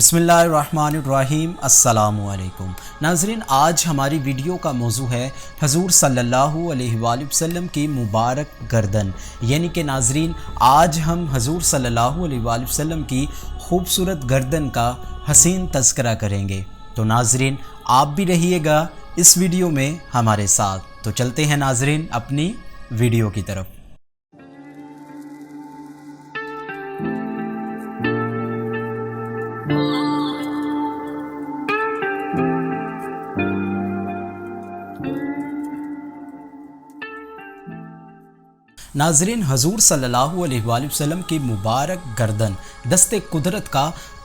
बिस्मिल्लाहिर्रहमानिर्रहीम। अस्सलामु अलैकुम नाज़रीन, आज हमारी वीडियो का मौजू है हजूर सल्लल्लाहु अलैहि वसल्लम की मुबारक गर्दन। यानी कि नाज़रीन, आज हम हजूर सल्लल्लाहु अलैहि वसल्लम की खूबसूरत गर्दन का हसीन तज़किरा करेंगे। तो नाज़रीन, आप भी रहिएगा इस वीडियो में हमारे साथ। तो चलते हैं नाज़रीन अपनी वीडियो की तरफ। नाज़रीन, हजूर सल्लल्लाहु अलैहि वसल्लम की मुबारक गर्दन दस्ते कुदरत का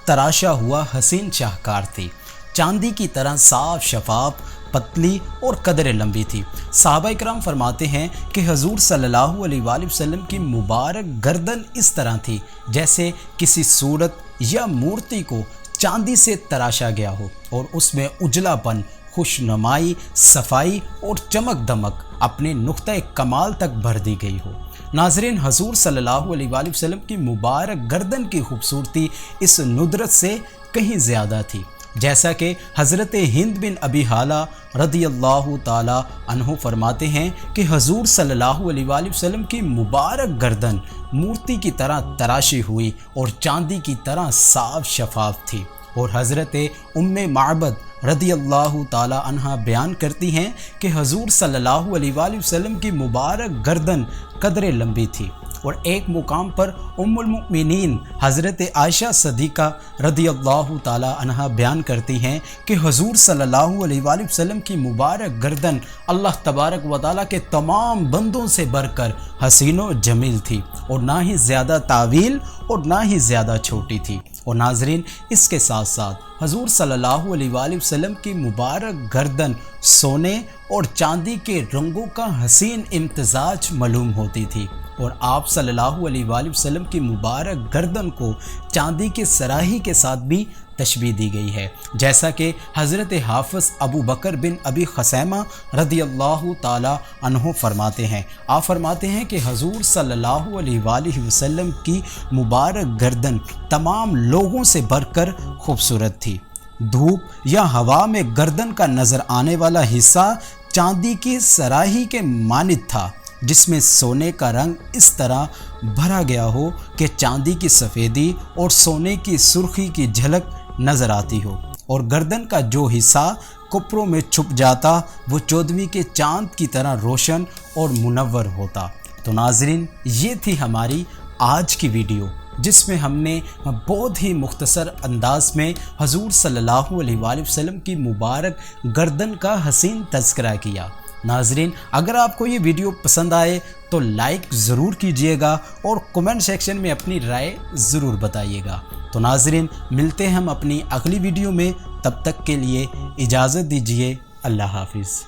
तराशा हुआ हसीन शाहकार थी। चांदी की तरह साफ शफाफ, पतली और कदर लंबी थी। सहाबा इकराम फरमाते हैं कि हजूर सल्लल्लाहु अलैहि वसल्लम की मुबारक गर्दन इस तरह थी जैसे किसी सूरत या मूर्ति को चांदी से तराशा गया हो और उसमें उजलापन, खुशनुमाई, सफाई और चमक दमक अपने नुक्ते कमाल तक भर दी गई हो। नाज़रीन, हजूर सल्लल्लाहु अलैहि वसल्लम की मुबारक गर्दन की खूबसूरती इस नुदरत से कहीं ज़्यादा थी। जैसा कि हज़रत हिंद बिन अबी हाला रदियल्लाहु ताला अन्हु फरमाते हैं कि हजूर सल्लल्लाहु अलैहि वसल्लम की मुबारक गर्दन मूर्ति की तरह तराशी हुई और चांदी की तरह साफ शफाफ थी। और हज़रत उम्मे माबद रदियल्लाहु ताला अन्हा बयान करती हैं कि हजूर सल्लल्लाहु अलैहि वसल्लम की मुबारक गर्दन कदरे लंबी थी। और एक मुकाम पर उम्मुल मुमिनीन हज़रत आयशा सदीक़ा रदियल्लाहु ताला अन्हा बयान करती हैं कि हजूर सल्लल्लाहु अलैहि वसल्लम की मुबारक गर्दन अल्लाह तबारक व तआला के तमाम बंदों से बढ़कर हसीन व जमील थी और ना ही ज़्यादा तावील और ना ही ज़्यादा छोटी थी। और नाज़रीन, इसके साथ साथ हजूर सल्लल्लाहु अलैहि वसल्लम की मुबारक गर्दन सोने और चांदी के रंगों का हसीन इम्तिजाज मालूम होती थी। और आप सल्लल्लाहु अलैहि वसल्लम की मुबारक गर्दन को चांदी के सराही के साथ भी तशबीह दी गई है। जैसा कि हज़रत हाफ़िज़ अबू बकर बिन अबी खसैमा रदियल्लाहु ताला अन्हु फरमाते हैं, आप फरमाते हैं कि हजूर सल्लल्लाहु अलैहि वसल्लम की मुबारक गर्दन तमाम लोगों से बढ़कर खूबसूरत थी। धूप या हवा में गर्दन का नज़र आने वाला हिस्सा चांदी की सराही के मानित था, जिसमें सोने का रंग इस तरह भरा गया हो कि चांदी की सफ़ेदी और सोने की सुर्खी की झलक नज़र आती हो। और गर्दन का जो हिस्सा कपड़ों में छुप जाता वो 14वीं के चांद की तरह रोशन और मुनव्वर होता। तो नाज़रीन, ये थी हमारी आज की वीडियो जिसमें हमने बहुत ही मुख्तसर अंदाज में हजूर सल्लल्लाहु अलैहि वसल्लम की मुबारक गर्दन का हसीन तज़किरा किया। नाज़रीन, अगर आपको ये वीडियो पसंद आए तो लाइक ज़रूर कीजिएगा और कमेंट सेक्शन में अपनी राय ज़रूर बताइएगा। तो नाज़रीन, मिलते हैं हम अपनी अगली वीडियो में, तब तक के लिए इजाज़त दीजिए। अल्लाह हाफिज़।